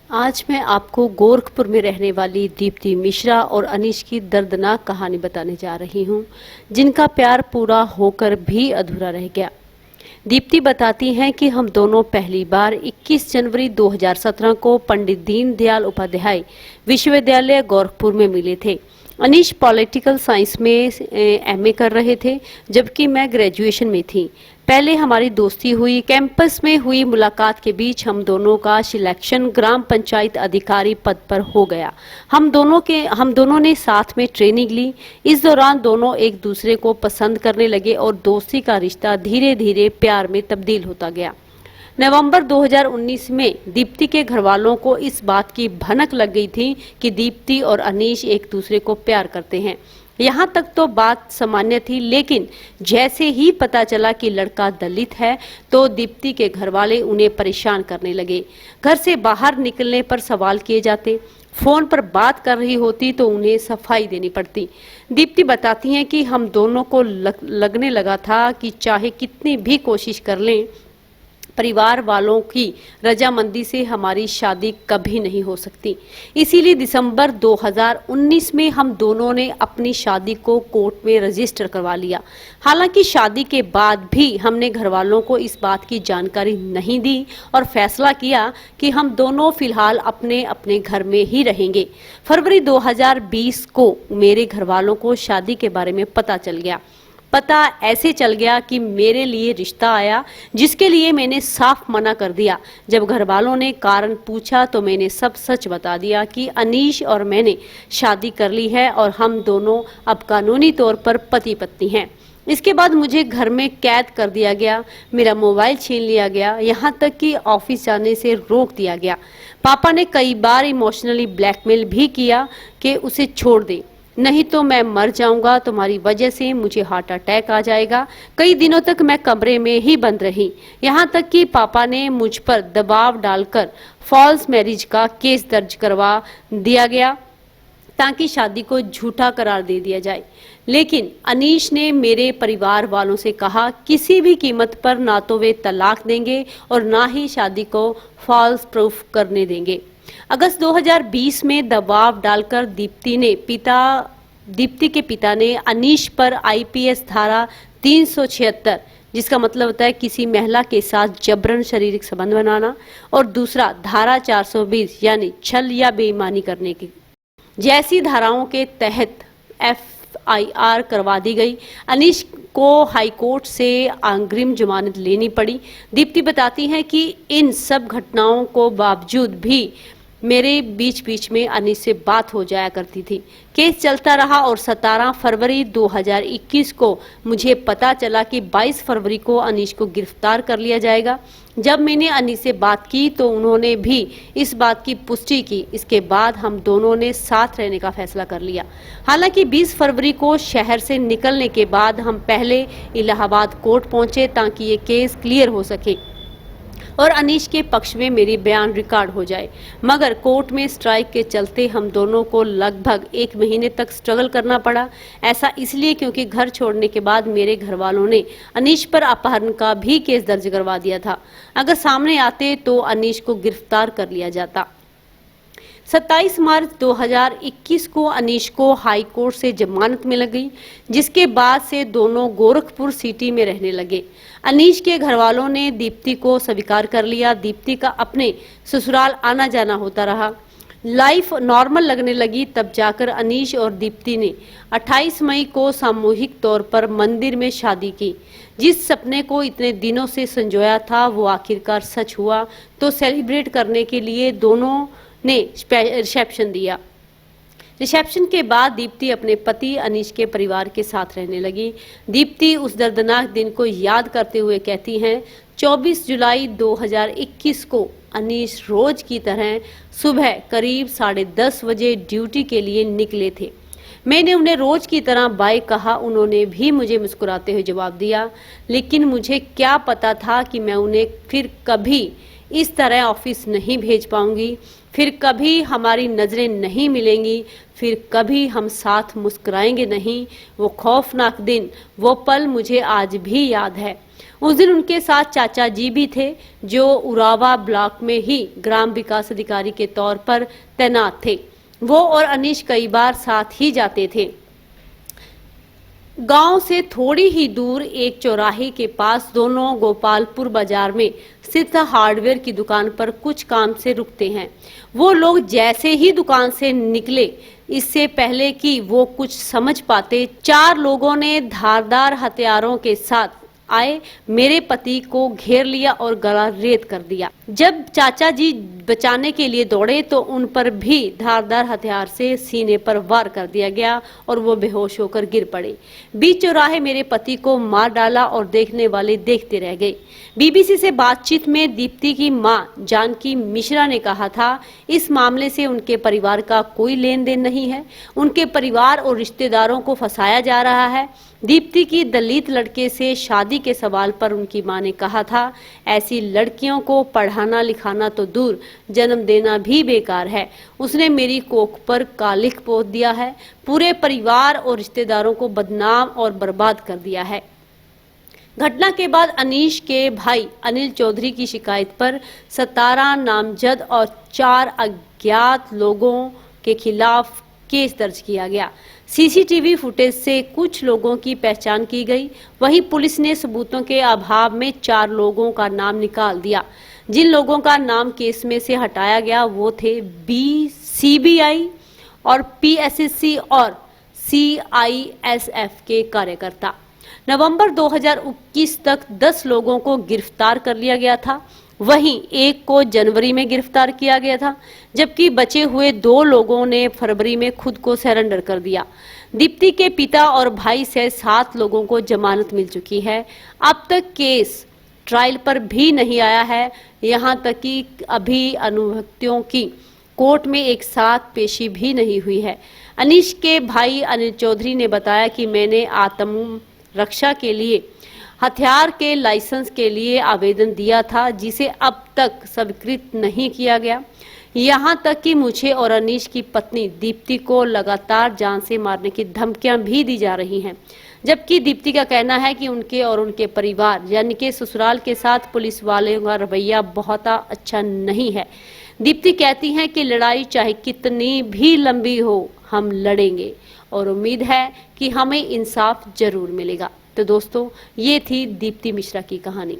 आज मैं आपको गोरखपुर में रहने वाली दीप्ति मिश्रा और अनीश की दर्दनाक कहानी बताने जा रही हूं, जिनका प्यार पूरा होकर भी अधूरा रह गया। दीप्ति बताती हैं कि हम दोनों पहली बार 21 जनवरी 2017 को पंडित दीनदयाल उपाध्याय विश्वविद्यालय गोरखपुर में मिले थे। अनीश पॉलिटिकल साइंस में एमए कर रहे थे, जबकि मैं ग्रेजुएशन में थी। पहले हमारी दोस्ती हुई। कैंपस में हुई मुलाकात के बीच हम दोनों का सिलेक्शन ग्राम पंचायत अधिकारी पद पर हो गया। हम दोनों ने साथ में ट्रेनिंग ली। इस दौरान दोनों एक दूसरे को पसंद करने लगे और दोस्ती का रिश्ता धीरे धीरे प्यार में तब्दील होता गया। नवंबर 2019 में दीप्ति के घरवालों को इस बात की भनक लग गई थी कि दीप्ति और अनीश एक दूसरे को प्यार करते हैं। यहाँ तक तो बात सामान्य थी, लेकिन जैसे ही पता चला कि लड़का दलित है तो दीप्ति के घरवाले उन्हें परेशान करने लगे। घर से बाहर निकलने पर सवाल किए जाते, फोन पर बात कर रही होती तो उन्हें सफाई देनी पड़ती। दीप्ति बताती हैं कि हम दोनों को लगने लगा था कि चाहे कितनी भी कोशिश कर लें, परिवार वालों की रजामंदी से हमारी शादी कभी नहीं हो सकती। इसीलिए दिसंबर 2019 में हम दोनों ने अपनी शादी को कोर्ट में रजिस्टर करवा लिया। हालांकि शादी के बाद भी हमने घरवालों को इस बात की जानकारी नहीं दी और फैसला किया कि हम दोनों फिलहाल अपने अपने घर में ही रहेंगे। फरवरी 2020 को मेरे घरवालों को शादी के बारे में पता चल गया। पता ऐसे चल गया कि मेरे लिए रिश्ता आया, जिसके लिए मैंने साफ मना कर दिया। जब घरवालों ने कारण पूछा तो मैंने सब सच बता दिया कि अनीश और मैंने शादी कर ली है और हम दोनों अब कानूनी तौर पर पति पत्नी हैं। इसके बाद मुझे घर में कैद कर दिया गया, मेरा मोबाइल छीन लिया गया, यहाँ तक कि ऑफिस जाने से रोक दिया गया। पापा ने कई बार इमोशनली ब्लैकमेल भी किया कि उसे छोड़ दे, नहीं तो मैं मर जाऊंगा, तुम्हारी वजह से मुझे हार्ट अटैक आ जाएगा। कई दिनों तक मैं कमरे में ही बंद रही। यहाँ तक कि पापा ने मुझ पर दबाव डालकर फॉल्स मैरिज का केस दर्ज करवा दिया गया ताकि शादी को झूठा करार दे दिया जाए। लेकिन अनीश ने मेरे परिवार वालों से कहा किसी भी कीमत पर ना तो वे तलाक देंगे और ना ही शादी को फॉल्स प्रूफ करने देंगे। अगस्त 2020 में दबाव डालकर दीप्ति के पिता ने अनीश पर आईपीएस धारा 376, जिसका मतलब होता है किसी महिला के साथ जबरन शारीरिक संबंध बनाना, और दूसरा धारा 420 यानी छल या बेईमानी करने की जैसी धाराओं के तहत एफआईआर करवा दी गई। अनीश को हाईकोर्ट से अग्रिम जमानत लेनी पड़ी। दीप्ति बताती हैं कि इन सब घटनाओं को बावजूद भी मेरे बीच में अनीश से बात हो जाया करती थी। केस चलता रहा और 17 फरवरी 2021 को मुझे पता चला कि 22 फरवरी को अनीश को गिरफ्तार कर लिया जाएगा। जब मैंने अनीश से बात की तो उन्होंने भी इस बात की पुष्टि की। इसके बाद हम दोनों ने साथ रहने का फैसला कर लिया। हालांकि 20 फरवरी को शहर से निकलने के बाद हम पहले इलाहाबाद कोर्ट पहुंचे ताकि ये केस क्लियर हो सके और अनीश के पक्ष में मेरी बयान रिकॉर्ड हो जाए। मगर कोर्ट में स्ट्राइक के चलते हम दोनों को लगभग 1 महीने तक स्ट्रगल करना पड़ा। ऐसा इसलिए क्योंकि घर छोड़ने के बाद मेरे घर वालों ने अनीश पर अपहरण का भी केस दर्ज करवा दिया था। अगर सामने आते तो अनीश को गिरफ्तार कर लिया जाता। 27 मार्च 2021 को अनीश को हाई कोर्ट से जमानत मिल गई, जिसके बाद से दोनों गोरखपुर सिटी में रहने लगे। अनीश के घरवालों ने दीप्ति को स्वीकार कर लिया। दीप्ति का अपने ससुराल आना जाना होता रहा। लाइफ नॉर्मल लगने लगी। तब जाकर अनीश और दीप्ति ने 28 मई को सामूहिक तौर पर मंदिर में शादी की। जिस सपने को इतने दिनों से संजोया था वो आखिरकार सच हुआ। तो सेलिब्रेट करने के लिए दोनों ने रिसेप्शन दिया। रिसेप्शन के बाद दीप्ति अपने पति अनीश के परिवार के साथ रहने लगी। दीप्ति उस दर्दनाक दिन को याद करते हुए कहती हैं, 24 जुलाई 2021 को अनीश रोज की तरह सुबह करीब 10:30 बजे ड्यूटी के लिए निकले थे। मैंने उन्हें रोज की तरह बाय कहा। उन्होंने भी मुझे मुस्कुराते हुए जवाब दिया, लेकिन मुझे क्या पता था कि मैं उन्हें फिर कभी इस तरह ऑफिस नहीं भेज पाऊंगी, फिर कभी हमारी नजरें नहीं मिलेंगी, फिर कभी हम साथ मुस्कुराएंगे नहीं। वो खौफनाक दिन, वो पल मुझे आज भी याद है। उस दिन उनके साथ चाचा जी भी थे, जो उरावा ब्लॉक में ही ग्राम विकास अधिकारी के तौर पर तैनात थे। वो और अनीश कई बार साथ ही जाते थे। गांव से थोड़ी ही दूर एक चौराहे के पास दोनों गोपालपुर बाजार में स्थित हार्डवेयर की दुकान पर कुछ काम से रुकते हैं। वो लोग जैसे ही दुकान से निकले, इससे पहले कि वो कुछ समझ पाते, 4 लोगों ने धारदार हथियारों के साथ आए मेरे पति को घेर लिया और गला रेत कर दिया। जब चाचा जी बचाने के लिए दौड़े तो उन पर भी धारदार हथियार से सीने पर वार कर दिया गया और वो बेहोश होकर गिर पड़े। बीच चौराहे मेरे पति को मार डाला और देखने वाले देखते रह गए। बीबीसी से बातचीत में दीप्ति की मां जानकी मिश्रा ने कहा था, इस मामले से उनके परिवार का कोई लेन देन नहीं है। उनके परिवार और रिश्तेदारों को फंसाया जा रहा है। दीप्ति की दलित लड़के से शादी के सवाल पर उनकी मां ने कहा था, ऐसी लड़कियों को पढ़ाना लिखाना तो दूर, जन्म देना भी बेकार है। उसने मेरी कोख पर कालिख पोत दिया है, पूरे परिवार और रिश्तेदारों को बदनाम और बर्बाद कर दिया है। घटना के बाद अनीश के भाई अनिल चौधरी की शिकायत पर 17 नामजद और 4 अज्ञात लोगों के खिलाफ केस दर्ज किया गया। सीसीटीवी फुटेज से कुछ लोगों की पहचान की गई। वहीं पुलिस ने सबूतों के अभाव में 4 लोगों का नाम निकाल दिया। जिन लोगों का नाम केस में से हटाया गया वो थे सीबीआई और पीएससी और सीआईएसएफ के कार्यकर्ता। नवंबर 2021 तक 10 लोगों को गिरफ्तार कर लिया गया था। वहीं एक को जनवरी में गिरफ्तार किया गया था, जबकि बचे हुए 2 लोगों ने फरवरी में खुद को सरेंडर कर दिया। दीप्ति के पिता और भाई से 7 लोगों को जमानत मिल चुकी है। अब तक केस ट्रायल पर भी नहीं आया है। यहां तक कि अभी अभियुक्तों की कोर्ट में एक साथ पेशी भी नहीं हुई है। अनीश के भाई अनिल चौधरी ने बताया कि मैंने आत्म रक्षा के लिए हथियार के लाइसेंस के लिए आवेदन दिया था, जिसे अब तक स्वीकृत नहीं किया गया। यहां तक कि मुझे और अनीश की पत्नी दीप्ति को लगातार जान से मारने की धमकियां भी दी जा रही हैं। जबकि दीप्ति का कहना है कि उनके और उनके परिवार यानी कि ससुराल के साथ पुलिस वालों का रवैया बहुत अच्छा नहीं है। दीप्ति कहती हैं कि लड़ाई चाहे कितनी भी लंबी हो, हम लड़ेंगे और उम्मीद है कि हमें इंसाफ जरूर मिलेगा। तो दोस्तों, ये थी दीप्ति मिश्रा की कहानी।